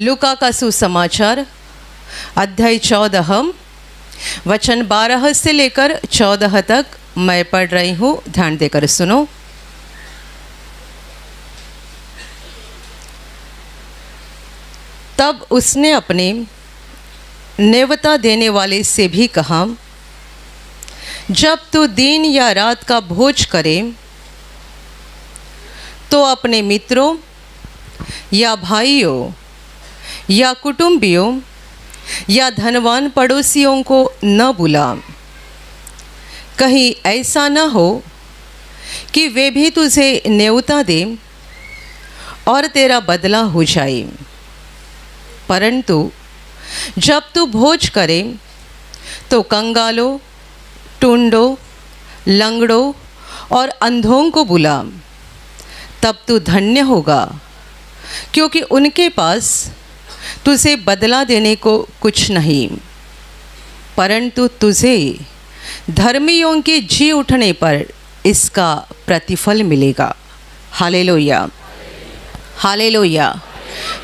लूका का सुसमाचार अध्याय 14 वचन 12 से लेकर 14 तक मैं पढ़ रही हूँ। ध्यान देकर सुनो। तब उसने अपने नेवता देने वाले से भी कहा, जब तू दिन या रात का भोज करे तो अपने मित्रों या भाइयों या कुटुंबियों या धनवान पड़ोसियों को न बुला, कहीं ऐसा न हो कि वे भी तुझे न्योता दें और तेरा बदला हो जाए। परंतु जब तू भोज करे तो कंगालों, टुंडों, लंगड़ों और अंधों को बुला, तब तू धन्य होगा, क्योंकि उनके पास तुझे बदला देने को कुछ नहीं, परंतु तुझे धर्मियों के जी उठने पर इसका प्रतिफल मिलेगा। Hallelujah, hallelujah,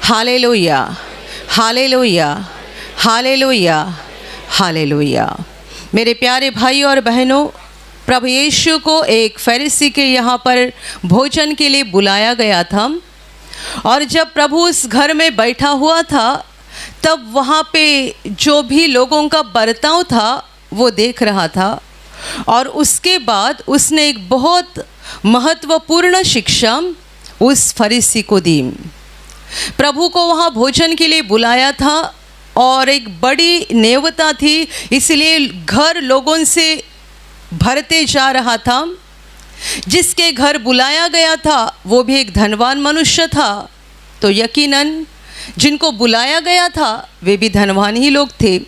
hallelujah, hallelujah, hallelujah, hallelujah. मेरे प्यारे भाई और बहनों, प्रभु यीशु को एक फरीसी के यहाँ पर भोजन के लिए बुलाया गया था, और जब प्रभु उस घर में बैठा हुआ था तब वहाँ पे जो भी लोगों का बर्ताव था वो देख रहा था, और उसके बाद उसने एक बहुत महत्वपूर्ण शिक्षा उस फरीसी को दी। प्रभु को वहाँ भोजन के लिए बुलाया था और एक बड़ी नेवता थी, इसलिए घर लोगों से भरते जा रहा था। जिसके घर बुलाया गया था वो भी एक धनवान मनुष्य था, तो यकीनन जिनको बुलाया गया था वे भी धनवान ही लोग थे।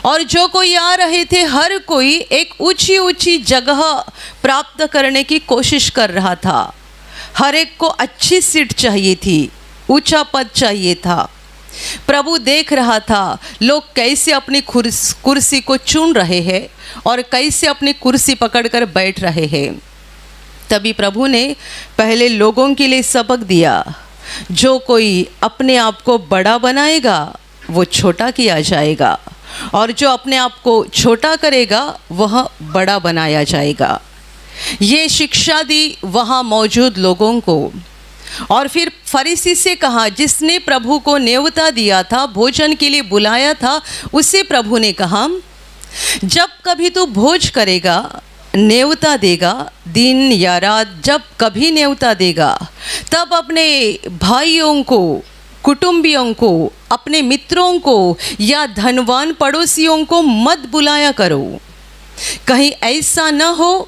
और जो कोई आ रहे थे हर कोई एक ऊंची ऊंची जगह प्राप्त करने की कोशिश कर रहा था। हर एक को अच्छी सीट चाहिए थी, ऊंचा पद चाहिए था। प्रभु देख रहा था लोग कैसे अपनी कुर्सी को चुन रहे हैं और कैसे अपनी कुर्सी पकड़कर बैठ रहे हैं। तभी प्रभु ने पहले लोगों के लिए सबक दिया, जो कोई अपने आप को बड़ा बनाएगा वो छोटा किया जाएगा, और जो अपने आप को छोटा करेगा वह बड़ा बनाया जाएगा। ये शिक्षा दी वहाँ मौजूद लोगों को। और फिर फरीसी से कहा, जिसने प्रभु को न्योता दिया था, भोजन के लिए बुलाया था, उसे प्रभु ने कहा, जब कभी तू भोज करेगा, न्योता देगा, दिन या रात जब कभी न्योता देगा, तब अपने भाइयों को, कुटुंबियों को, अपने मित्रों को या धनवान पड़ोसियों को मत बुलाया करो। कहीं ऐसा न हो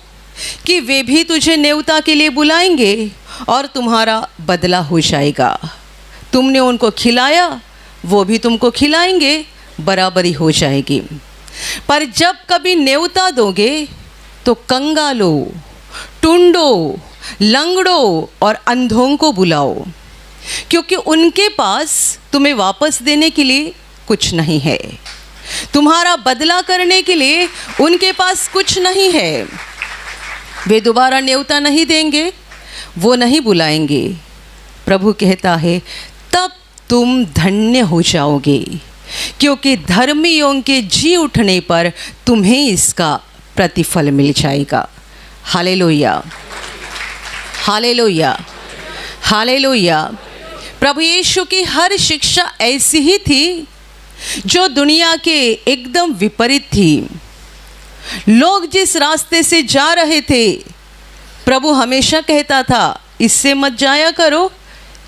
कि वे भी तुझे न्योता के लिए बुलाएंगे और तुम्हारा बदला हो जाएगा। तुमने उनको खिलाया, वो भी तुमको खिलाएंगे, बराबरी हो जाएगी। पर जब कभी न्योता दोगे तो कंगालों, टुंडों, लंगड़ों और अंधों को बुलाओ, क्योंकि उनके पास तुम्हें वापस देने के लिए कुछ नहीं है, तुम्हारा बदला करने के लिए उनके पास कुछ नहीं है। वे दोबारा न्योता नहीं देंगे, वो नहीं बुलाएंगे। प्रभु कहता है, तब तुम धन्य हो जाओगे, क्योंकि धर्मियों के जी उठने पर तुम्हें इसका प्रतिफल मिल जाएगा। Hallelujah, hallelujah, hallelujah. प्रभु यीशु की हर शिक्षा ऐसी ही थी जो दुनिया के एकदम विपरीत थी। लोग जिस रास्ते से जा रहे थे, प्रभु हमेशा कहता था, इससे मत जाया करो,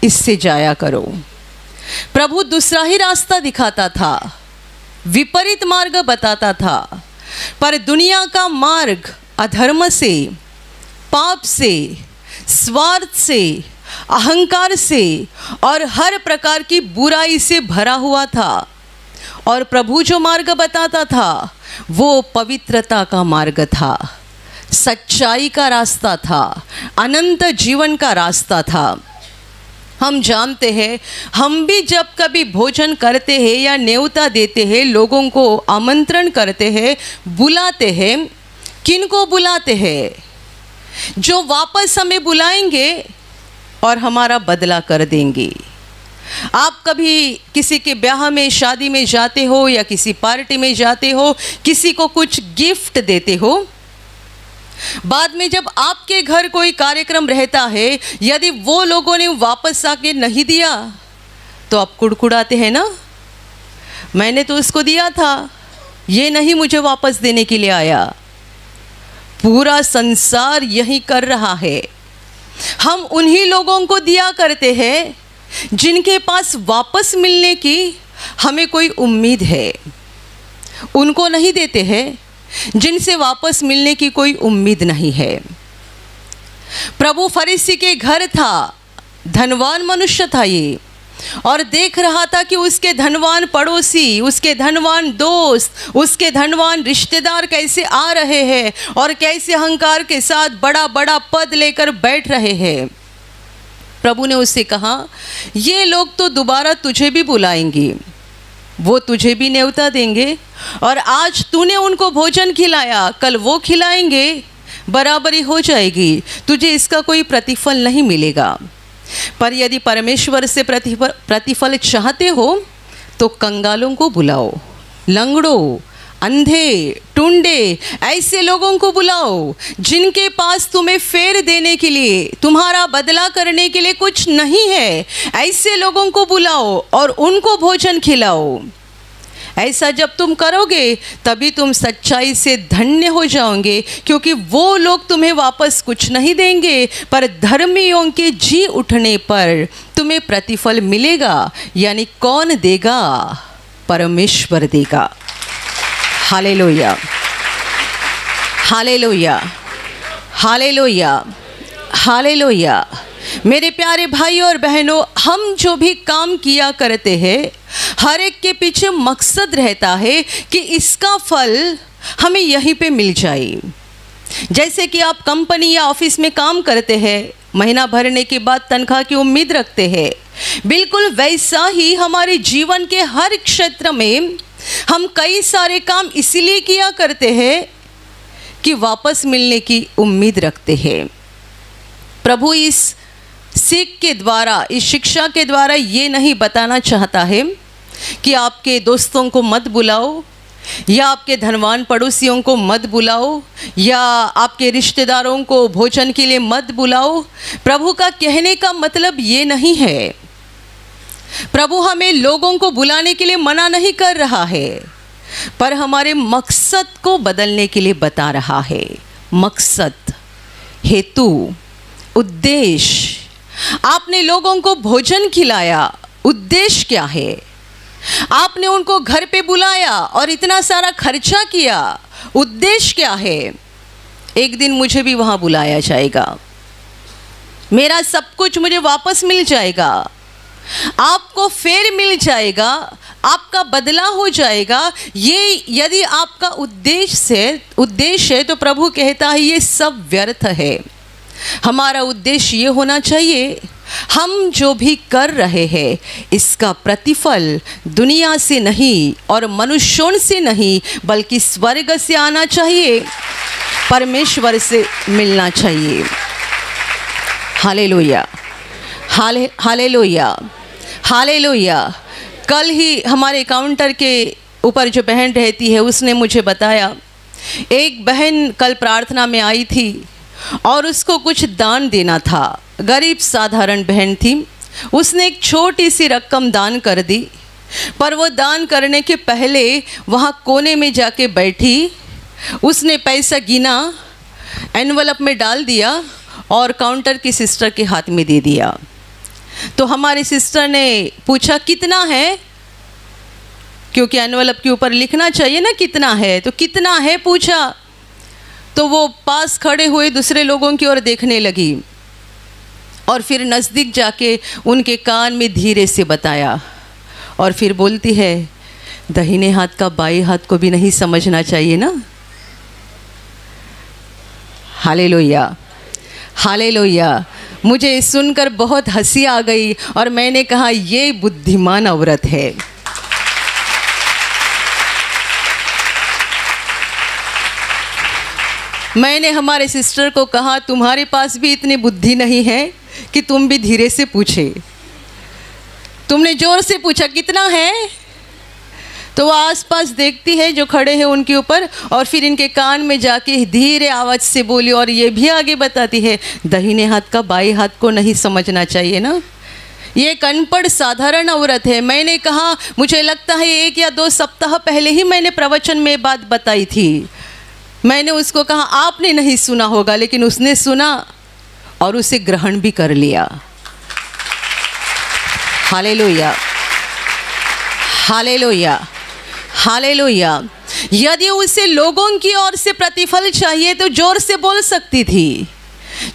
इससे जाया करो। प्रभु दूसरा ही रास्ता दिखाता था, विपरीत मार्ग बताता था। पर दुनिया का मार्ग अधर्म से, पाप से, स्वार्थ से, अहंकार से और हर प्रकार की बुराई से भरा हुआ था। और प्रभु जो मार्ग बताता था वो पवित्रता का मार्ग था, सच्चाई का रास्ता था, अनंत जीवन का रास्ता था। हम जानते हैं, हम भी जब कभी भोजन करते हैं या न्योता देते हैं, लोगों को आमंत्रण करते हैं, बुलाते हैं, किन को बुलाते हैं? जो वापस हमें बुलाएंगे और हमारा बदला कर देंगे। आप कभी किसी के ब्याह में, शादी में जाते हो या किसी पार्टी में जाते हो, किसी को कुछ गिफ्ट देते हो, बाद में जब आपके घर कोई कार्यक्रम रहता है, यदि वो लोगों ने वापस आके नहीं दिया तो आप कुड़कुड़ाते हैं ना, मैंने तो उसको दिया था, ये नहीं मुझे वापस देने के लिए आया। पूरा संसार यही कर रहा है। हम उन्हीं लोगों को दिया करते हैं जिनके पास वापस मिलने की हमें कोई उम्मीद है, उनको नहीं देते हैं जिनसे वापस मिलने की कोई उम्मीद नहीं है। प्रभु फरीसी के घर था, धनवान मनुष्य था ये, और देख रहा था कि उसके धनवान पड़ोसी, उसके धनवान दोस्त, उसके धनवान रिश्तेदार कैसे आ रहे हैं और कैसे अहंकार के साथ बड़ा बड़ा पद लेकर बैठ रहे हैं। प्रभु ने उससे कहा, ये लोग तो दोबारा तुझे भी बुलाएंगे, वो तुझे भी न्योता देंगे, और आज तूने उनको भोजन खिलाया, कल वो खिलाएंगे, बराबरी हो जाएगी, तुझे इसका कोई प्रतिफल नहीं मिलेगा। पर यदि परमेश्वर से प्रतिफल चाहते हो तो कंगालों को बुलाओ, लंगड़ों, अंधे, टुंडे, ऐसे लोगों को बुलाओ जिनके पास तुम्हें फेर देने के लिए, तुम्हारा बदला करने के लिए कुछ नहीं है। ऐसे लोगों को बुलाओ और उनको भोजन खिलाओ। ऐसा जब तुम करोगे तभी तुम सच्चाई से धन्य हो जाओगे, क्योंकि वो लोग तुम्हें वापस कुछ नहीं देंगे, पर धर्मियों के जी उठने पर तुम्हें प्रतिफल मिलेगा। यानी कौन देगा? परमेश्वर देगा। Hallelujah, hallelujah, hallelujah, hallelujah. मेरे प्यारे भाइयों और बहनों, हम जो भी काम किया करते हैं, हर एक के पीछे मकसद रहता है कि इसका फल हमें यहीं पे मिल जाए। जैसे कि आप कंपनी या ऑफिस में काम करते हैं, महीना भरने के बाद तनख्वाह की उम्मीद रखते हैं, बिल्कुल वैसा ही हमारे जीवन के हर क्षेत्र में हम कई सारे काम इसीलिए किया करते हैं कि वापस मिलने की उम्मीद रखते हैं। प्रभु इस सीख के द्वारा, इस शिक्षा के द्वारा ये नहीं बताना चाहता है कि आपके दोस्तों को मत बुलाओ, या आपके धनवान पड़ोसियों को मत बुलाओ, या आपके रिश्तेदारों को भोजन के लिए मत बुलाओ। प्रभु का कहने का मतलब ये नहीं है। प्रभु हमें लोगों को बुलाने के लिए मना नहीं कर रहा है, पर हमारे मकसद को बदलने के लिए बता रहा है। मकसद, हेतु, उद्देश्य। आपने लोगों को भोजन खिलाया, उद्देश्य क्या है? आपने उनको घर पे बुलाया और इतना सारा खर्चा किया, उद्देश्य क्या है? एक दिन मुझे भी वहाँ बुलाया जाएगा, मेरा सब कुछ मुझे वापस मिल जाएगा, आपको फेर मिल जाएगा, आपका बदला हो जाएगा। ये यदि आपका उद्देश्य है तो प्रभु कहता है ये सब व्यर्थ है। हमारा उद्देश्य ये होना चाहिए, हम जो भी कर रहे हैं इसका प्रतिफल दुनिया से नहीं और मनुष्यों से नहीं, बल्कि स्वर्ग से आना चाहिए, परमेश्वर से मिलना चाहिए। Hallelujah, hallelujah, hallelujah. कल ही हमारे काउंटर के ऊपर जो बहन रहती है उसने मुझे बताया, एक बहन कल प्रार्थना में आई थी और उसको कुछ दान देना था। गरीब साधारण बहन थी, उसने एक छोटी सी रकम दान कर दी, पर वो दान करने के पहले वहाँ कोने में जाके बैठी, उसने पैसा गिना, एनवलप में डाल दिया और काउंटर की सिस्टर के हाथ में दे दिया। तो हमारी सिस्टर ने पूछा कितना है, क्योंकि एनवलप के ऊपर लिखना चाहिए ना कितना है, तो कितना है पूछा। तो वो पास खड़े हुए दूसरे लोगों की ओर देखने लगी और फिर नज़दीक जाके उनके कान में धीरे से बताया, और फिर बोलती है, दाहिने हाथ का बाएं हाथ को भी नहीं समझना चाहिए ना। Hallelujah, hallelujah. मुझे सुनकर बहुत हंसी आ गई और मैंने कहा ये बुद्धिमान औरत है। मैंने हमारे सिस्टर को कहा तुम्हारे पास भी इतनी बुद्धि नहीं है कि तुम भी धीरे से पूछे, तुमने जोर से पूछा कितना है, तो वो आसपास देखती है जो खड़े हैं उनके ऊपर, और फिर इनके कान में जाके धीरे आवाज़ से बोली, और ये भी आगे बताती है दाहिने हाथ का बाएं हाथ को नहीं समझना चाहिए ना। ये अनपढ़ साधारण औरत है। मैंने कहा, मुझे लगता है 1 या 2 सप्ताह पहले ही मैंने प्रवचन में बात बताई थी। मैंने उसको कहा आपने नहीं सुना होगा, लेकिन उसने सुना और उसे ग्रहण भी कर लिया। Hallelujah, hallelujah, hallelujah. यदि उसे लोगों की ओर से प्रतिफल चाहिए तो जोर से बोल सकती थी।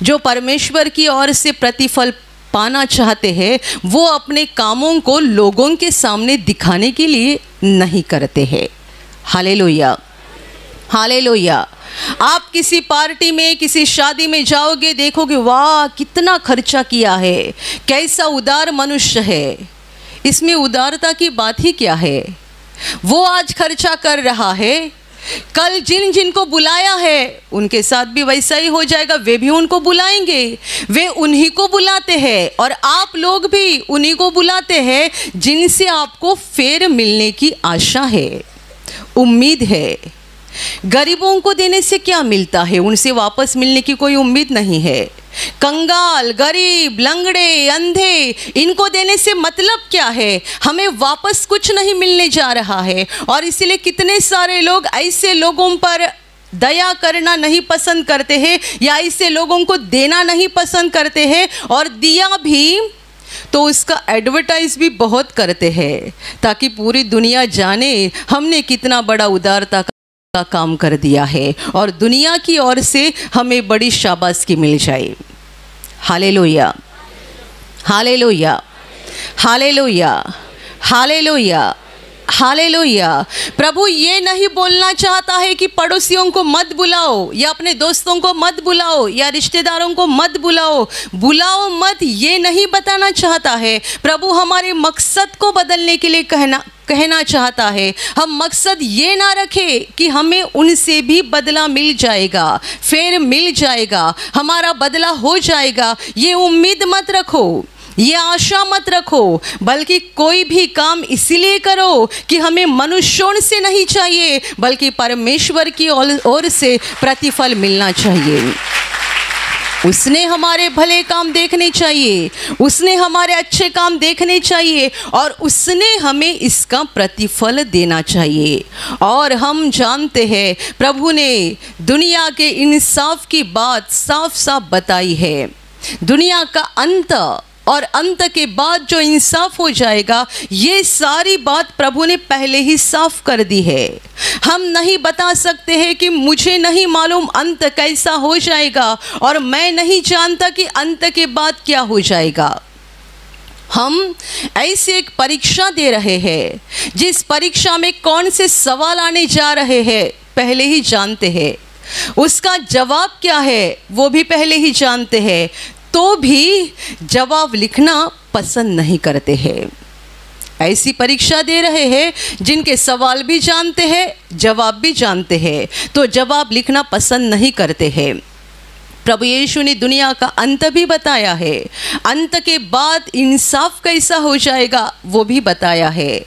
जो परमेश्वर की ओर से प्रतिफल पाना चाहते हैं वो अपने कामों को लोगों के सामने दिखाने के लिए नहीं करते हैं। Hallelujah, hallelujah. आप किसी पार्टी में, किसी शादी में जाओगे, देखोगे वाह कितना खर्चा किया है, कैसा उदार मनुष्य है। इसमें उदारता की बात ही क्या है। वो आज खर्चा कर रहा है, कल जिन जिनको बुलाया है उनके साथ भी वैसा ही हो जाएगा, वे भी उनको बुलाएंगे, वे उन्हीं को बुलाते हैं, और आप लोग भी उन्हीं को बुलाते हैं जिनसे आपको फेर मिलने की आशा है, उम्मीद है। गरीबों को देने से क्या मिलता है, उनसे वापस मिलने की कोई उम्मीद नहीं है। कंगाल, गरीब, लंगड़े, अंधे, इनको देने से मतलब क्या है, हमें वापस कुछ नहीं मिलने जा रहा है। और इसलिए कितने सारे लोग ऐसे लोगों पर दया करना नहीं पसंद करते हैं, या ऐसे लोगों को देना नहीं पसंद करते हैं, और दिया भी तो उसका एडवर्टाइज भी बहुत करते हैं, ताकि पूरी दुनिया जाने हमने कितना बड़ा उदारता का काम कर दिया है, और दुनिया की ओर से हमें बड़ी शाबाशी मिल जाए। Hallelujah, hallelujah, hallelujah, hallelujah, hallelujah. प्रभु ये नहीं बोलना चाहता है कि पड़ोसियों को मत बुलाओ, या अपने दोस्तों को मत बुलाओ, या रिश्तेदारों को मत बुलाओ, बुलाओ मत, ये नहीं बताना चाहता है। प्रभु हमारे मकसद को बदलने के लिए कहना चाहता है। हम मकसद ये ना रखें कि हमें उनसे भी बदला मिल जाएगा, फेर मिल जाएगा, हमारा बदला हो जाएगा, ये उम्मीद मत रखो, ये आशा मत रखो, बल्कि कोई भी काम इसलिए करो कि हमें मनुष्यों से नहीं चाहिए, बल्कि परमेश्वर की ओर से प्रतिफल मिलना चाहिए। उसने हमारे भले काम देखने चाहिए, उसने हमारे अच्छे काम देखने चाहिए, और उसने हमें इसका प्रतिफल देना चाहिए। और हम जानते हैं प्रभु ने दुनिया के इंसाफ की बात साफ साफ बताई है। दुनिया का अंत और अंत के बाद जो इंसाफ हो जाएगा, ये सारी बात प्रभु ने पहले ही साफ कर दी है। हम नहीं बता सकते हैं कि मुझे नहीं मालूम अंत कैसा हो जाएगा, और मैं नहीं जानता कि अंत के बाद क्या हो जाएगा। हम ऐसे एक परीक्षा दे रहे हैं, जिस परीक्षा में कौन से सवाल आने जा रहे हैं पहले ही जानते हैं, उसका जवाब क्या है वो भी पहले ही जानते हैं, तो भी जवाब लिखना पसंद नहीं करते हैं। ऐसी परीक्षा दे रहे हैं जिनके सवाल भी जानते हैं, जवाब भी जानते हैं, तो जवाब लिखना पसंद नहीं करते हैं। प्रभु यीशु ने दुनिया का अंत भी बताया है, अंत के बाद इंसाफ कैसा हो जाएगा वो भी बताया है।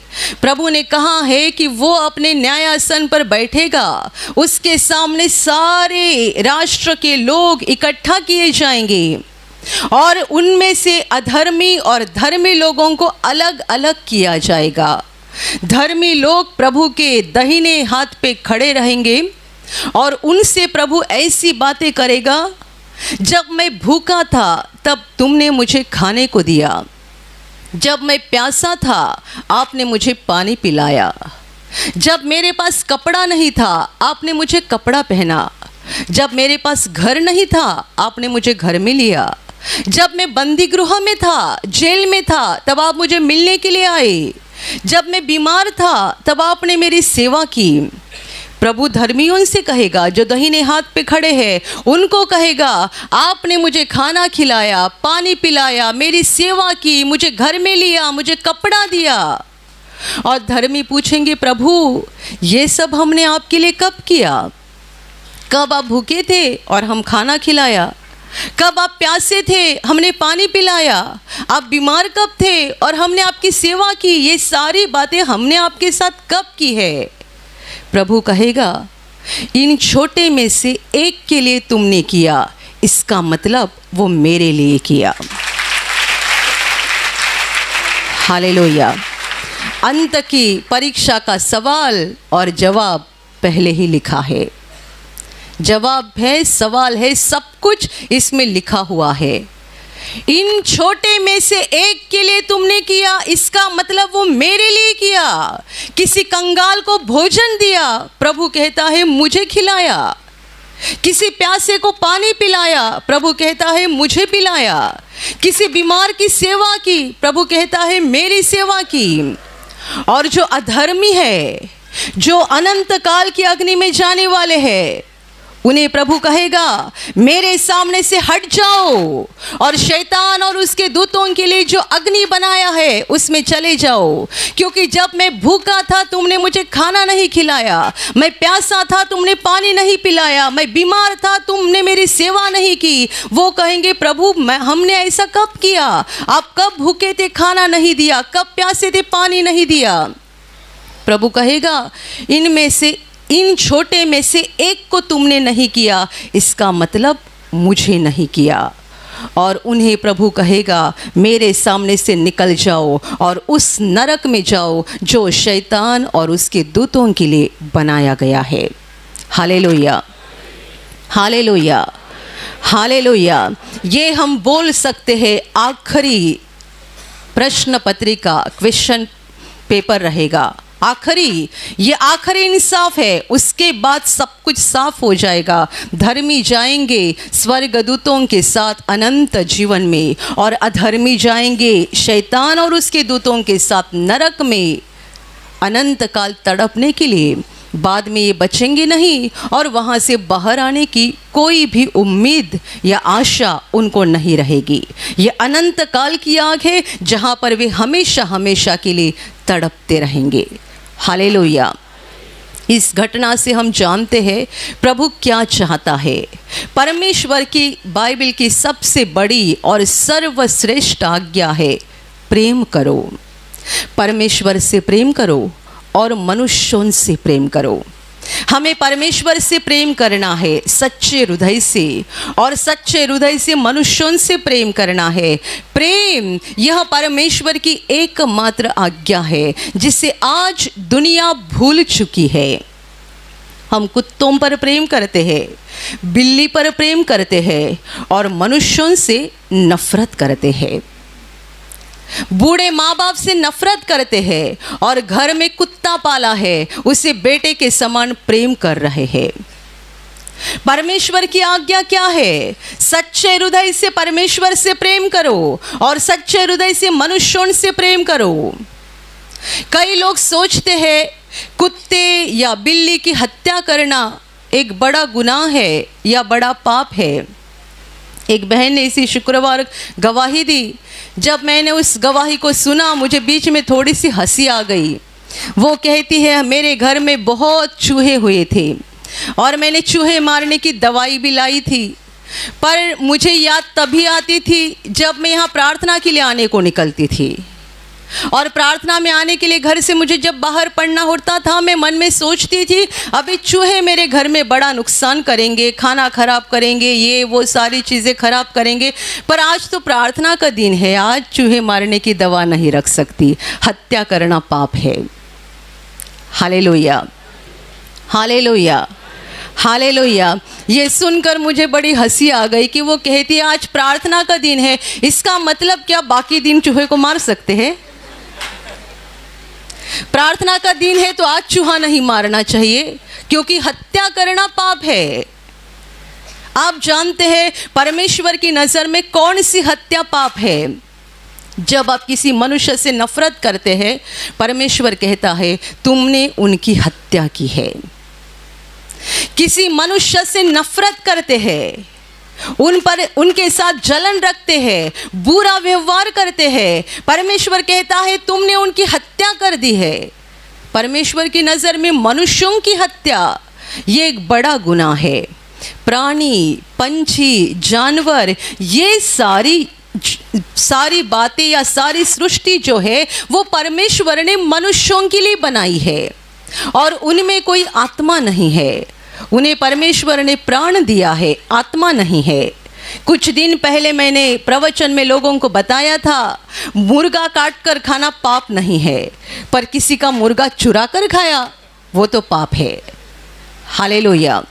प्रभु ने कहा है कि वो अपने न्यायासन पर बैठेगा, उसके सामने सारे राष्ट्र के लोग इकट्ठा किए जाएंगे, और उनमें से अधर्मी और धर्मी लोगों को अलग अलग किया जाएगा। धर्मी लोग प्रभु के दाहिने हाथ पे खड़े रहेंगे, और उनसे प्रभु ऐसी बातें करेगा, जब मैं भूखा था तब तुमने मुझे खाने को दिया, जब मैं प्यासा था आपने मुझे पानी पिलाया, जब मेरे पास कपड़ा नहीं था आपने मुझे कपड़ा पहना, जब मेरे पास घर नहीं था आपने मुझे घर में लिया, जब मैं बंदी गृह में था, जेल में था, तब आप मुझे मिलने के लिए आए, जब मैं बीमार था तब आपने मेरी सेवा की। प्रभु धर्मियों से कहेगा, जो दाहिने हाथ पे खड़े हैं उनको कहेगा, आपने मुझे खाना खिलाया, पानी पिलाया, मेरी सेवा की, मुझे घर में लिया, मुझे कपड़ा दिया। और धर्मी पूछेंगे, प्रभु ये सब हमने आपके लिए कब किया? कब आप भूखे थे और हम खाना खिलाया? कब आप प्यासे थे, हमने पानी पिलाया। आप बीमार कब थे और हमने आपकी सेवा की। ये सारी बातें हमने आपके साथ कब की है। प्रभु कहेगा, इन छोटे में से एक के लिए तुमने किया, इसका मतलब वो मेरे लिए किया। हालेलुया। अंत की परीक्षा का सवाल और जवाब पहले ही लिखा है। जवाब है, सवाल है, सब कुछ इसमें लिखा हुआ है। इन छोटे में से एक के लिए तुमने किया, इसका मतलब वो मेरे लिए किया। किसी कंगाल को भोजन दिया, प्रभु कहता है मुझे खिलाया। किसी प्यासे को पानी पिलाया, प्रभु कहता है मुझे पिलाया। किसी बीमार की सेवा की, प्रभु कहता है मेरी सेवा की। और जो अधर्मी है, जो अनंत काल की अग्नि में जाने वाले हैं, उन्हें प्रभु कहेगा मेरे सामने से हट जाओ और शैतान और उसके दूतों के लिए जो अग्नि बनाया है उसमें चले जाओ। क्योंकि जब मैं भूखा था तुमने मुझे खाना नहीं खिलाया, मैं प्यासा था तुमने पानी नहीं पिलाया, मैं बीमार था तुमने मेरी सेवा नहीं की। वो कहेंगे प्रभु हमने ऐसा कब किया? आप कब भूखे थे खाना नहीं दिया, कब प्यासे थे पानी नहीं दिया? प्रभु कहेगा इनमें से, इन छोटे में से एक को तुमने नहीं किया, इसका मतलब मुझे नहीं किया। और उन्हें प्रभु कहेगा मेरे सामने से निकल जाओ और उस नरक में जाओ जो शैतान और उसके दूतों के लिए बनाया गया है। Hallelujah, hallelujah, hallelujah. ये हम बोल सकते हैं आखिरी प्रश्न पत्रिका, क्वेश्चन पेपर रहेगा। आखिरी, ये आखिरी इंसाफ है, उसके बाद सब कुछ साफ हो जाएगा। धर्मी जाएंगे स्वर्गदूतों के साथ अनंत जीवन में, और अधर्मी जाएंगे शैतान और उसके दूतों के साथ नरक में अनंत काल तड़पने के लिए। बाद में ये बचेंगे नहीं और वहाँ से बाहर आने की कोई भी उम्मीद या आशा उनको नहीं रहेगी। ये अनंत काल की आग है जहाँ पर वे हमेशा हमेशा के लिए तड़पते रहेंगे। हालेलुया। इस घटना से हम जानते हैं प्रभु क्या चाहता है। परमेश्वर की बाइबल की सबसे बड़ी और सर्वश्रेष्ठ आज्ञा है प्रेम करो। परमेश्वर से प्रेम करो और मनुष्यों से प्रेम करो। हमें परमेश्वर से प्रेम करना है सच्चे हृदय से, और सच्चे हृदय से मनुष्यों से प्रेम करना है। प्रेम यह परमेश्वर की एकमात्र आज्ञा है जिसे आज दुनिया भूल चुकी है। हम कुत्तों पर प्रेम करते हैं, बिल्ली पर प्रेम करते हैं और मनुष्यों से नफरत करते हैं। बूढ़े माँ बाप से नफरत करते हैं और घर में कुत्ता पाला है उसे बेटे के समान प्रेम कर रहे हैं। परमेश्वर की आज्ञा क्या है? सच्चे हृदय से परमेश्वर से प्रेम करो और सच्चे हृदय से मनुष्यों से प्रेम करो। कई लोग सोचते हैं कुत्ते या बिल्ली की हत्या करना एक बड़ा गुनाह है या बड़ा पाप है। एक बहन ने इसी शुक्रवार गवाही दी। जब मैंने उस गवाही को सुना मुझे बीच में थोड़ी सी हंसी आ गई। वो कहती है मेरे घर में बहुत चूहे हुए थे और मैंने चूहे मारने की दवाई भी लाई थी, पर मुझे याद तभी आती थी जब मैं यहाँ प्रार्थना के लिए आने को निकलती थी। और प्रार्थना में आने के लिए घर से मुझे जब बाहर पड़ना होता था मैं मन में सोचती थी अभी चूहे मेरे घर में बड़ा नुकसान करेंगे, खाना खराब करेंगे, ये वो सारी चीज़ें खराब करेंगे। पर आज तो प्रार्थना का दिन है, आज चूहे मारने की दवा नहीं रख सकती। हत्या करना पाप है। Hallelujah, hallelujah, hallelujah. ये सुनकर मुझे बड़ी हंसी आ गई कि वो कहती है आज प्रार्थना का दिन है, इसका मतलब क्या बाकी दिन चूहे को मार सकते हैं? प्रार्थना का दिन है तो आज चूहा नहीं मारना चाहिए क्योंकि हत्या करना पाप है। आप जानते हैं परमेश्वर की नज़र में कौन सी हत्या पाप है? जब आप किसी मनुष्य से नफरत करते हैं, परमेश्वर कहता है तुमने उनकी हत्या की है। किसी मनुष्य से नफरत करते हैं, उन पर उनके साथ जलन रखते हैं, बुरा व्यवहार करते हैं, परमेश्वर कहता है तुमने उनकी हत्या कर दी है। परमेश्वर की नज़र में मनुष्यों की हत्या ये एक बड़ा गुनाह है। प्राणी, पंछी, जानवर, ये सारी बातें या सारी सृष्टि जो है वो परमेश्वर ने मनुष्यों के लिए बनाई है और उनमें कोई आत्मा नहीं है। उन्हें परमेश्वर ने प्राण दिया है, आत्मा नहीं है। कुछ दिन पहले मैंने प्रवचन में लोगों को बताया था, मुर्गा काट कर खाना पाप नहीं है, पर किसी का मुर्गा चुरा कर खाया वो तो पाप है। Hallelujah,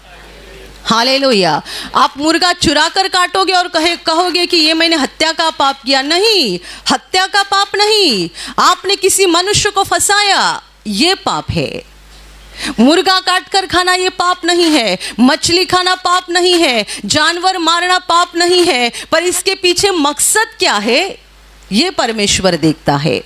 hallelujah. आप मुर्गा चुरा कर काटोगे और कहोगे कि ये मैंने हत्या का पाप किया। नहीं, हत्या का पाप नहीं, आपने किसी मनुष्य को फंसाया, ये पाप है। मुर्गा काट कर खाना ये पाप नहीं है, मछली खाना पाप नहीं है, जानवर मारना पाप नहीं है, पर इसके पीछे मकसद क्या है ये परमेश्वर देखता है।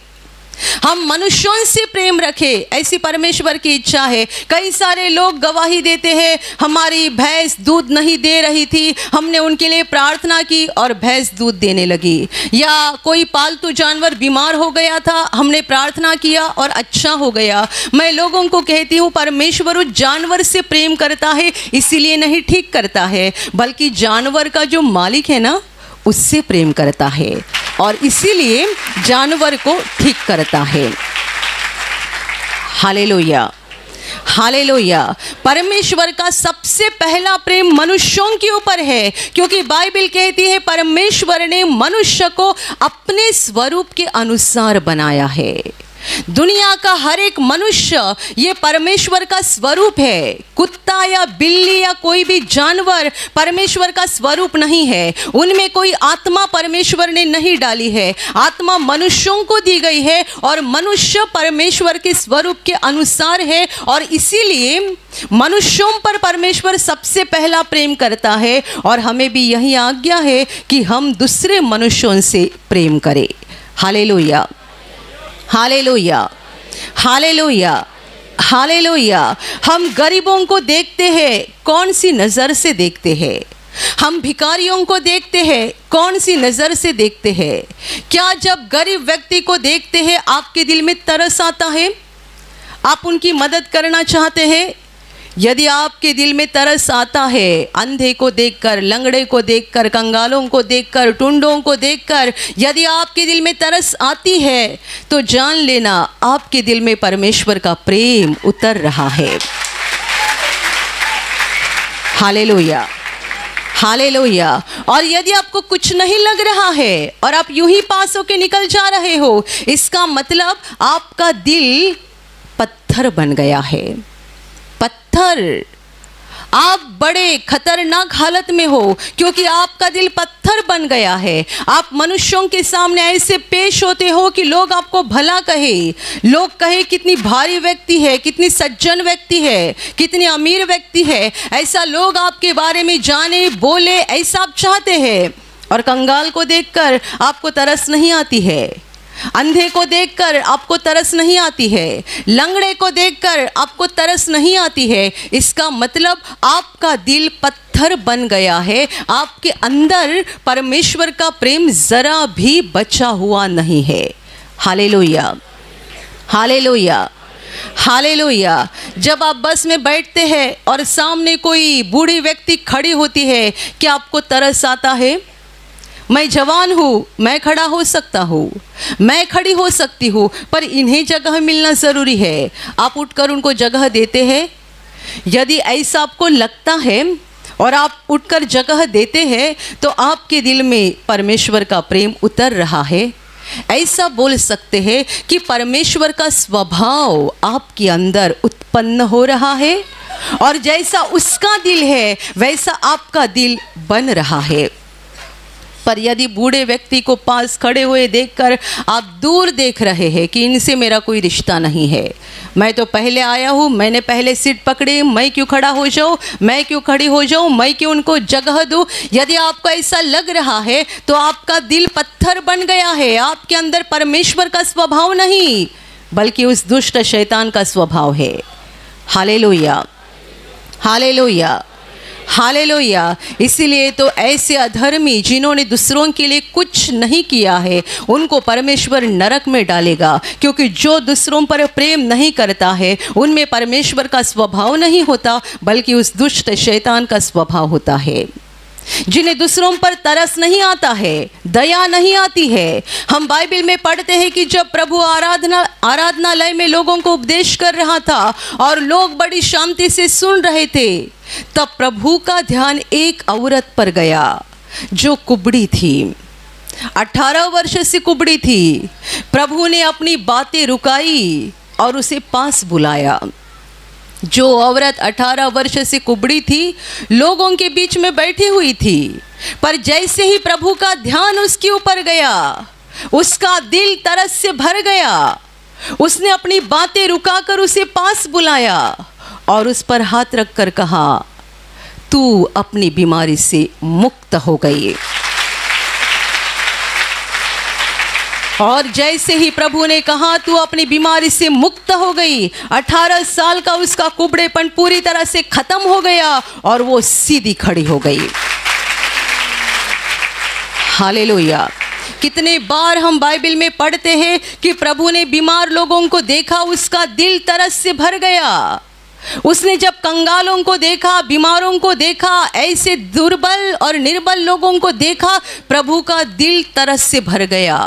हम मनुष्यों से प्रेम रखें, ऐसी परमेश्वर की इच्छा है। कई सारे लोग गवाही देते हैं, हमारी भैंस दूध नहीं दे रही थी, हमने उनके लिए प्रार्थना की और भैंस दूध देने लगी। या कोई पालतू जानवर बीमार हो गया था, हमने प्रार्थना किया और अच्छा हो गया। मैं लोगों को कहती हूँ, परमेश्वर उस जानवर से प्रेम करता है, इसीलिए नहीं ठीक करता है, बल्कि जानवर का जो मालिक है ना, उससे प्रेम करता है और इसीलिए जानवर को ठीक करता है। Hallelujah, hallelujah. परमेश्वर का सबसे पहला प्रेम मनुष्यों के ऊपर है, क्योंकि बाइबल कहती है परमेश्वर ने मनुष्य को अपने स्वरूप के अनुसार बनाया है। दुनिया का हर एक मनुष्य ये परमेश्वर का स्वरूप है। कुत्ता या बिल्ली या कोई भी जानवर परमेश्वर का स्वरूप नहीं है, उनमें कोई आत्मा परमेश्वर ने नहीं डाली है। आत्मा मनुष्यों को दी गई है और मनुष्य परमेश्वर के स्वरूप के अनुसार है और इसीलिए मनुष्यों पर परमेश्वर सबसे पहला प्रेम करता है और हमें भी यही आज्ञा है कि हम दूसरे मनुष्यों से प्रेम करें। Hallelujah, hallelujah, hallelujah, hallelujah. हम गरीबों को देखते हैं, कौन सी नज़र से देखते हैं? हम भिखारियों को देखते हैं, कौन सी नज़र से देखते हैं? क्या जब गरीब व्यक्ति को देखते हैं आपके दिल में तरस आता है? आप उनकी मदद करना चाहते हैं? यदि आपके दिल में तरस आता है, अंधे को देखकर, लंगड़े को देखकर, कंगालों को देखकर, टुंडों को देखकर यदि आपके दिल में तरस आती है, तो जान लेना आपके दिल में परमेश्वर का प्रेम उतर रहा है। Hallelujah, hallelujah. और यदि आपको कुछ नहीं लग रहा है और आप यूं ही पास होके निकल जा रहे हो, इसका मतलब आपका दिल पत्थर बन गया है। पत्थर, आप बड़े खतरनाक हालत में हो क्योंकि आपका दिल पत्थर बन गया है। आप मनुष्यों के सामने ऐसे पेश होते हो कि लोग आपको भला कहे, लोग कहे कितनी भारी व्यक्ति है, कितनी सज्जन व्यक्ति है, कितनी अमीर व्यक्ति है, ऐसा लोग आपके बारे में जाने बोले, ऐसा आप चाहते हैं। और कंगाल को देखकर आपको तरस नहीं आती है, अंधे को देखकर आपको तरस नहीं आती है, लंगड़े को देखकर आपको तरस नहीं आती है। इसका मतलब आपका दिल पत्थर बन गया है, आपके अंदर परमेश्वर का प्रेम जरा भी बचा हुआ नहीं है। Hallelujah, hallelujah, hallelujah. जब आप बस में बैठते हैं और सामने कोई बूढ़ी व्यक्ति खड़ी होती है, क्या आपको तरस आता है? मैं जवान हूँ, मैं खड़ा हो सकता हूँ, मैं खड़ी हो सकती हूँ, पर इन्हें जगह मिलना ज़रूरी है। आप उठकर उनको जगह देते हैं? यदि ऐसा आपको लगता है और आप उठकर जगह देते हैं, तो आपके दिल में परमेश्वर का प्रेम उतर रहा है। ऐसा बोल सकते हैं कि परमेश्वर का स्वभाव आपके अंदर उत्पन्न हो रहा है और जैसा उसका दिल है वैसा आपका दिल बन रहा है। पर यदि बूढ़े व्यक्ति को पास खड़े हुए देखकर आप दूर देख रहे हैं कि इनसे मेरा कोई रिश्ता नहीं है, मैं तो पहले आया हूँ, मैंने पहले सीट पकड़ी, मैं क्यों खड़ा हो जाऊँ, मैं क्यों खड़ी हो जाऊँ, मैं क्यों उनको जगह दूँ, यदि आपको ऐसा लग रहा है तो आपका दिल पत्थर बन गया है। आपके अंदर परमेश्वर का स्वभाव नहीं बल्कि उस दुष्ट शैतान का स्वभाव है। Hallelujah, hallelujah, hallelujah. इसीलिए तो ऐसे अधर्मी जिन्होंने दूसरों के लिए कुछ नहीं किया है उनको परमेश्वर नरक में डालेगा, क्योंकि जो दूसरों पर प्रेम नहीं करता है उनमें परमेश्वर का स्वभाव नहीं होता, बल्कि उस दुष्ट शैतान का स्वभाव होता है। जिन्हें दूसरों पर तरस नहीं आता है, दया नहीं आती है। हम बाइबल में पढ़ते हैं कि जब प्रभु आराधनालय में लोगों को उपदेश कर रहा था और लोग बड़ी शांति से सुन रहे थे, तब प्रभु का ध्यान एक औरत पर गया जो कुबड़ी थी, 18 वर्ष से कुबड़ी थी। प्रभु ने अपनी बातें रुकाई और उसे पास बुलाया। जो औरत 18 वर्ष से कुबड़ी थी, लोगों के बीच में बैठी हुई थी, पर जैसे ही प्रभु का ध्यान उसके ऊपर गया, उसका दिल तरस से भर गया। उसने अपनी बातें रुकाकर उसे पास बुलाया और उस पर हाथ रखकर कहा, तू अपनी बीमारी से मुक्त हो गई। और जैसे ही प्रभु ने कहा तू अपनी बीमारी से मुक्त हो गई, 18 साल का उसका कुबड़ेपन पूरी तरह से खत्म हो गया और वो सीधी खड़ी हो गई। हालेलुया। कितने बार हम बाइबल में पढ़ते हैं कि प्रभु ने बीमार लोगों को देखा, उसका दिल तरस से भर गया। उसने जब कंगालों को देखा, बीमारों को देखा, ऐसे दुर्बल और निर्बल लोगों को देखा, प्रभु का दिल तरस से भर गया।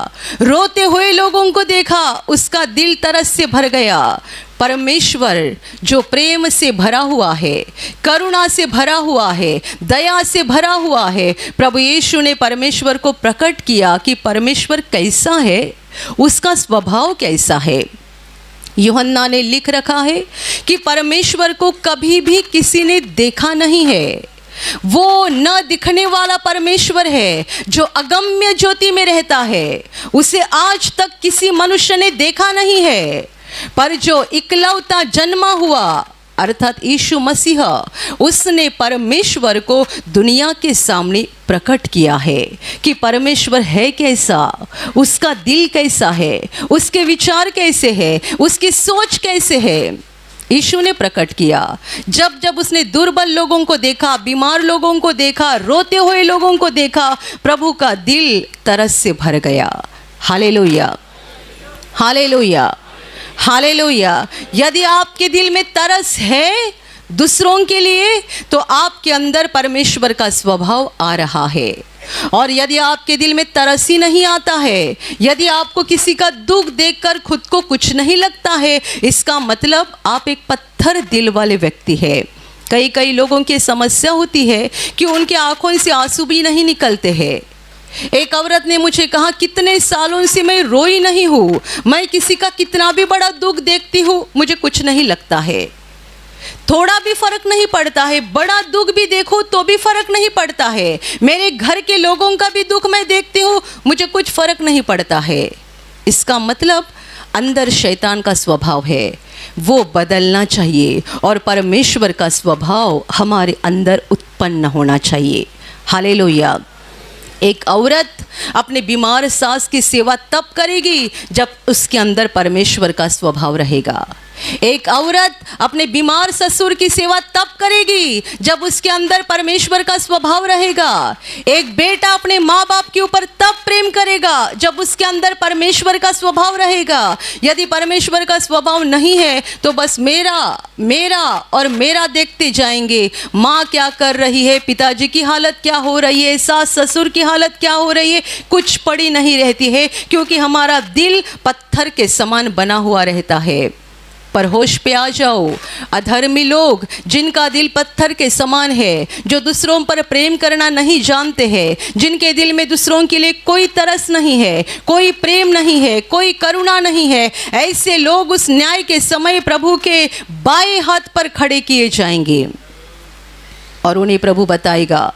रोते हुए लोगों को देखा, उसका दिल तरस से भर गया। परमेश्वर जो प्रेम से भरा हुआ है, करुणा से भरा हुआ है, दया से भरा हुआ है, प्रभु यीशु ने परमेश्वर को प्रकट किया कि परमेश्वर कैसा है, उसका स्वभाव कैसा है। यूहन्ना ने लिख रखा है कि परमेश्वर को कभी भी किसी ने देखा नहीं है। वो न दिखने वाला परमेश्वर है जो अगम्य ज्योति में रहता है। उसे आज तक किसी मनुष्य ने देखा नहीं है, पर जो इकलौता जन्मा हुआ अर्थात यीशु मसीह, उसने परमेश्वर को दुनिया के सामने प्रकट किया है कि परमेश्वर है कैसा, उसका दिल कैसा है, उसके विचार कैसे हैं, उसकी सोच कैसे है। यीशु ने प्रकट किया। जब जब उसने दुर्बल लोगों को देखा, बीमार लोगों को देखा, रोते हुए लोगों को देखा, प्रभु का दिल तरस से भर गया। Hallelujah, hallelujah, hallelujah. यदि आपके दिल में तरस है दूसरों के लिए, तो आपके अंदर परमेश्वर का स्वभाव आ रहा है। और यदि आपके दिल में तरस ही नहीं आता है, यदि आपको किसी का दुख देखकर खुद को कुछ नहीं लगता है, इसका मतलब आप एक पत्थर दिल वाले व्यक्ति है। कई लोगों की समस्या होती है कि उनके आंखों से आंसू भी नहीं निकलते हैं। एक औरत ने मुझे कहा, कितने सालों से मैं रोई नहीं हूँ, मैं किसी का कितना भी बड़ा दुख देखती हूँ, मुझे कुछ नहीं लगता है, थोड़ा भी फर्क नहीं पड़ता है। बड़ा दुख भी देखूँ तो भी फर्क नहीं पड़ता है। मेरे घर के लोगों का भी दुख मैं देखती हूँ, मुझे कुछ फर्क नहीं पड़ता है। इसका मतलब अंदर शैतान का स्वभाव है, वो बदलना चाहिए और परमेश्वर का स्वभाव हमारे अंदर उत्पन्न होना चाहिए। हालेलुया। एक औरत अपने बीमार सास की सेवा तब करेगी जब उसके अंदर परमेश्वर का स्वभाव रहेगा। एक औरत अपने बीमार ससुर की सेवा तब करेगी जब उसके अंदर परमेश्वर का स्वभाव रहेगा। एक बेटा अपने माँ बाप के ऊपर तब प्रेम करेगा जब उसके अंदर परमेश्वर का स्वभाव रहेगा। यदि परमेश्वर का स्वभाव नहीं है तो बस मेरा मेरा और मेरा देखते जाएंगे। माँ क्या कर रही है, पिताजी की हालत क्या हो रही है, सास ससुर की हालत क्या हो रही है, कुछ पड़ी नहीं रहती है, क्योंकि हमारा दिल पत्थर के समान बना हुआ रहता है। पर होश पे आ जाओ, अधर्मी लोग जिनका दिल पत्थर के समान है, जो दूसरों पर प्रेम करना नहीं जानते हैं, जिनके दिल में दूसरों के लिए कोई तरस नहीं है, कोई प्रेम नहीं है, कोई करुणा नहीं है, ऐसे लोग उस न्याय के समय प्रभु के बाएं हाथ पर खड़े किए जाएंगे और उन्हें प्रभु बताएगा,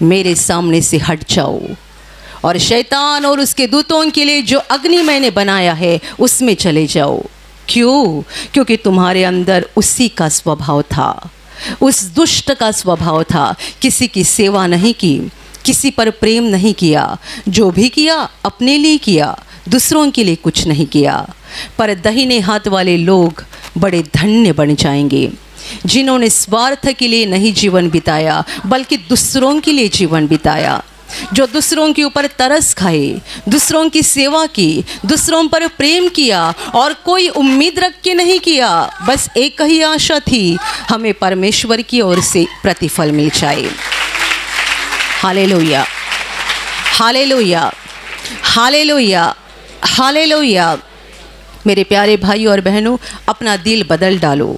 मेरे सामने से हट जाओ और शैतान और उसके दूतों के लिए जो अग्नि मैंने बनाया है उसमें चले जाओ। क्यों? क्योंकि तुम्हारे अंदर उसी का स्वभाव था, उस दुष्ट का स्वभाव था। किसी की सेवा नहीं की, किसी पर प्रेम नहीं किया, जो भी किया अपने लिए किया, दूसरों के लिए कुछ नहीं किया। पर दाहिने हाथ वाले लोग बड़े धन्य बन जाएंगे। जिन्होंने स्वार्थ के लिए नहीं जीवन बिताया बल्कि दूसरों के लिए जीवन बिताया, जो दूसरों के ऊपर तरस खाए, दूसरों की सेवा की, दूसरों पर प्रेम किया और कोई उम्मीद रख के नहीं किया, बस एक ही आशा थी, हमें परमेश्वर की ओर से प्रतिफल मिल जाए। Hallelujah, hallelujah, hallelujah, hallelujah. मेरे प्यारे भाई और बहनों, अपना दिल बदल डालो।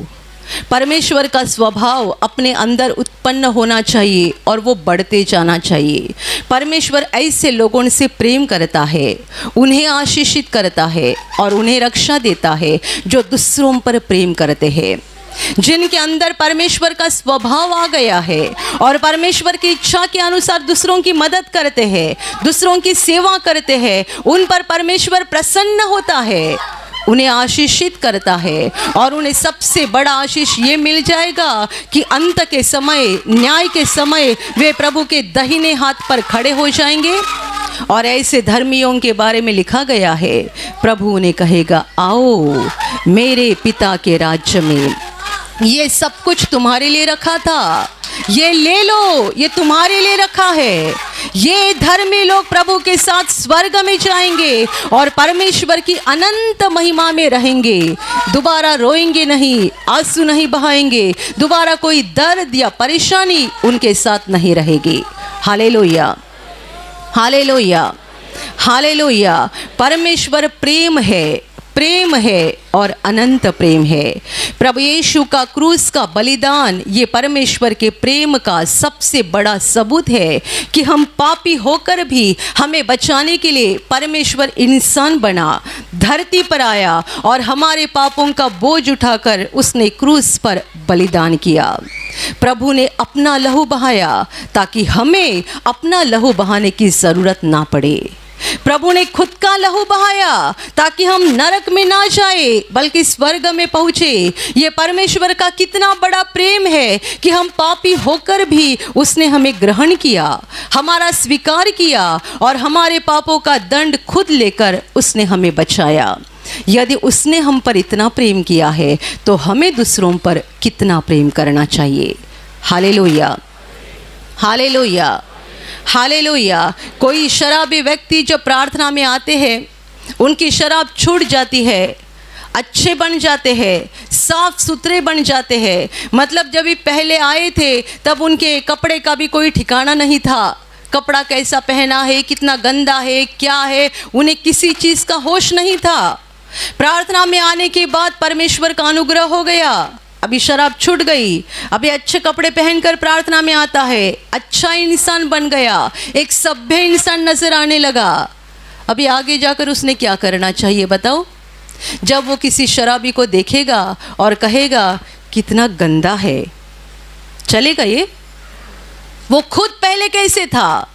परमेश्वर का स्वभाव अपने अंदर उत्पन्न होना चाहिए और वो बढ़ते जाना चाहिए। परमेश्वर ऐसे लोगों से प्रेम करता है, उन्हें आशीषित करता है और उन्हें रक्षा देता है जो दूसरों पर प्रेम करते हैं, जिनके अंदर परमेश्वर का स्वभाव आ गया है और परमेश्वर की इच्छा के अनुसार दूसरों की मदद करते हैं, दूसरों की सेवा करते हैं। उन पर परमेश्वर प्रसन्न होता है, उन्हें आशीषित करता है और उन्हें सबसे बड़ा आशीष ये मिल जाएगा कि अंत के समय, न्याय के समय वे प्रभु के दाहिने हाथ पर खड़े हो जाएंगे। और ऐसे धर्मियों के बारे में लिखा गया है, प्रभु उन्हें कहेगा, आओ मेरे पिता के राज्य में, ये सब कुछ तुम्हारे लिए रखा था, ये ले लो, ये तुम्हारे लिए रखा है। ये धर्मी लोग प्रभु के साथ स्वर्ग में जाएंगे और परमेश्वर की अनंत महिमा में रहेंगे। दोबारा रोएंगे नहीं, आंसू नहीं बहाएंगे, दोबारा कोई दर्द या परेशानी उनके साथ नहीं रहेगी। Hallelujah, hallelujah, hallelujah. परमेश्वर प्रेम है, प्रेम है और अनंत प्रेम है। प्रभु यीशु का क्रूस का बलिदान ये परमेश्वर के प्रेम का सबसे बड़ा सबूत है कि हम पापी होकर भी हमें बचाने के लिए परमेश्वर इंसान बना, धरती पर आया और हमारे पापों का बोझ उठाकर उसने क्रूस पर बलिदान किया। प्रभु ने अपना लहू बहाया ताकि हमें अपना लहू बहाने की ज़रूरत ना पड़े। प्रभु ने खुद का लहू बहाया ताकि हम नरक में ना जाए बल्कि स्वर्ग में पहुँचे। ये परमेश्वर का कितना बड़ा प्रेम है कि हम पापी होकर भी उसने हमें ग्रहण किया, हमारा स्वीकार किया और हमारे पापों का दंड खुद लेकर उसने हमें बचाया। यदि उसने हम पर इतना प्रेम किया है तो हमें दूसरों पर कितना प्रेम करना चाहिए। Hallelujah, hallelujah, hallelujah. कोई शराबी व्यक्ति जो प्रार्थना में आते हैं, उनकी शराब छूट जाती है, अच्छे बन जाते हैं, साफ सुथरे बन जाते हैं। मतलब जब भी पहले आए थे तब उनके कपड़े का भी कोई ठिकाना नहीं था, कपड़ा कैसा पहना है, कितना गंदा है, क्या है, उन्हें किसी चीज़ का होश नहीं था। प्रार्थना में आने के बाद परमेश्वर का अनुग्रह हो गया, अभी शराब छूट गई, अभी अच्छे कपड़े पहनकर प्रार्थना में आता है, अच्छा इंसान बन गया, एक सभ्य इंसान नजर आने लगा। अभी आगे जाकर उसने क्या करना चाहिए बताओ? जब वो किसी शराबी को देखेगा और कहेगा कितना गंदा है, चलेगा ये? वो खुद पहले कैसे था,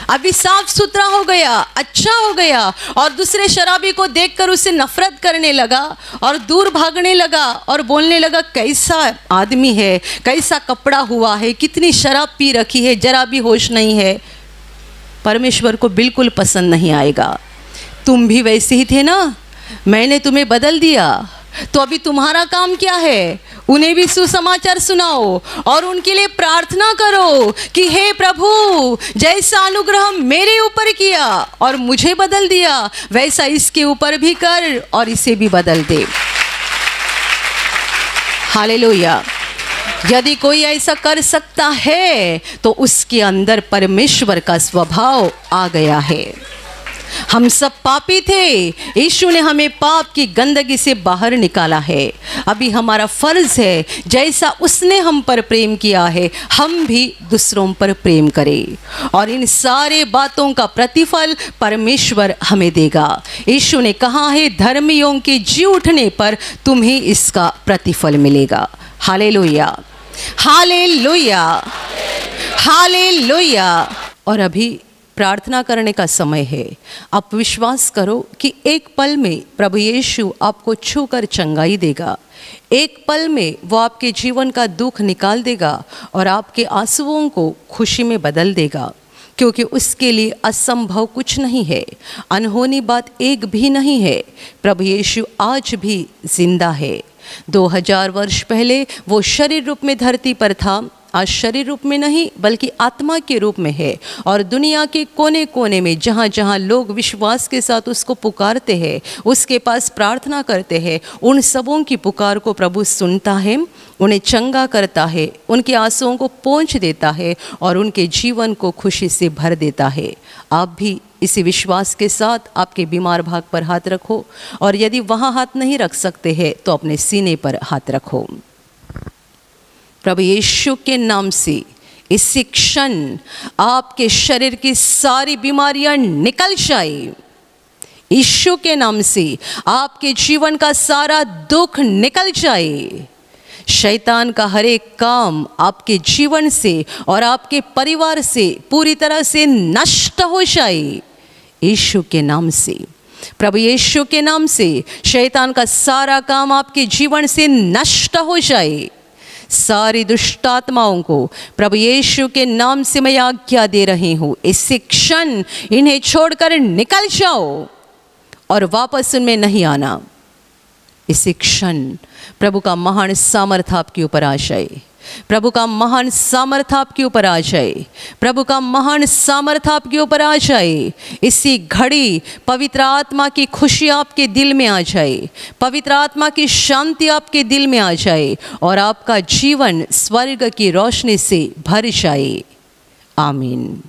अभी साफ सुथरा हो गया, अच्छा हो गया और दूसरे शराबी को देखकर उसे नफरत करने लगा और दूर भागने लगा और बोलने लगा कैसा आदमी है, कैसा कपड़ा हुआ है, कितनी शराब पी रखी है, जरा भी होश नहीं है। परमेश्वर को बिल्कुल पसंद नहीं आएगा। तुम भी वैसे ही थे ना, मैंने तुम्हें बदल दिया, तो अभी तुम्हारा काम क्या है? उन्हें भी सुसमाचार सुनाओ और उनके लिए प्रार्थना करो कि हे प्रभु, जैसा अनुग्रह मेरे ऊपर किया और मुझे बदल दिया, वैसा इसके ऊपर भी कर और इसे भी बदल दे। हालेलुया। यदि कोई ऐसा कर सकता है तो उसके अंदर परमेश्वर का स्वभाव आ गया है। हम सब पापी थे, यीशु ने हमें पाप की गंदगी से बाहर निकाला है। अभी हमारा फर्ज है, जैसा उसने हम पर प्रेम किया है हम भी दूसरों पर प्रेम करें और इन सारे बातों का प्रतिफल परमेश्वर हमें देगा। यीशु ने कहा है, धर्मियों के जी उठने पर तुम्हें इसका प्रतिफल मिलेगा। Hallelujah, hallelujah, hallelujah. और अभी प्रार्थना करने का समय है। आप विश्वास करो कि एक पल में प्रभु यीशु आपको छूकर चंगाई देगा, एक पल में वो आपके जीवन का दुख निकाल देगा और आपके आंसुओं को खुशी में बदल देगा, क्योंकि उसके लिए असंभव कुछ नहीं है, अनहोनी बात एक भी नहीं है। प्रभु यीशु आज भी जिंदा है। 2000 वर्ष पहले वो शरीर रूप में धरती पर था, आज शरीर रूप में नहीं बल्कि आत्मा के रूप में है। और दुनिया के कोने कोने में जहाँ जहाँ लोग विश्वास के साथ उसको पुकारते हैं, उसके पास प्रार्थना करते हैं, उन सबों की पुकार को प्रभु सुनता है, उन्हें चंगा करता है, उनके आंसुओं को पोंछ देता है और उनके जीवन को खुशी से भर देता है। आप भी इसी विश्वास के साथ आपके बीमार भाग पर हाथ रखो, और यदि वहाँ हाथ नहीं रख सकते हैं तो अपने सीने पर हाथ रखो। प्रभु यीशु के नाम से इसी क्षण आपके शरीर की सारी बीमारियां निकल जाए। यीशु के नाम से आपके जीवन का सारा दुख निकल जाए। शैतान का हर एक काम आपके जीवन से और आपके परिवार से पूरी तरह से नष्ट हो जाए। यीशु के नाम से, प्रभु यीशु के नाम से शैतान का सारा काम आपके जीवन से नष्ट हो जाए। सारी दुष्ट आत्माओं को प्रभु यीशु के नाम से मैं आज्ञा दे रही हूँ, इसी क्षण इन्हें छोड़कर निकल जाओ और वापस उनमें नहीं आना। इसी क्षण प्रभु का महान सामर्थ आपके ऊपर आ जाए, प्रभु का महान सामर्थ आपके ऊपर आ जाए, प्रभु का महान सामर्थ आपके ऊपर आ जाए। इसी घड़ी पवित्र आत्मा की खुशी आपके दिल में आ जाए, पवित्र आत्मा की शांति आपके दिल में आ जाए और आपका जीवन स्वर्ग की रोशनी से भर जाए। आमीन।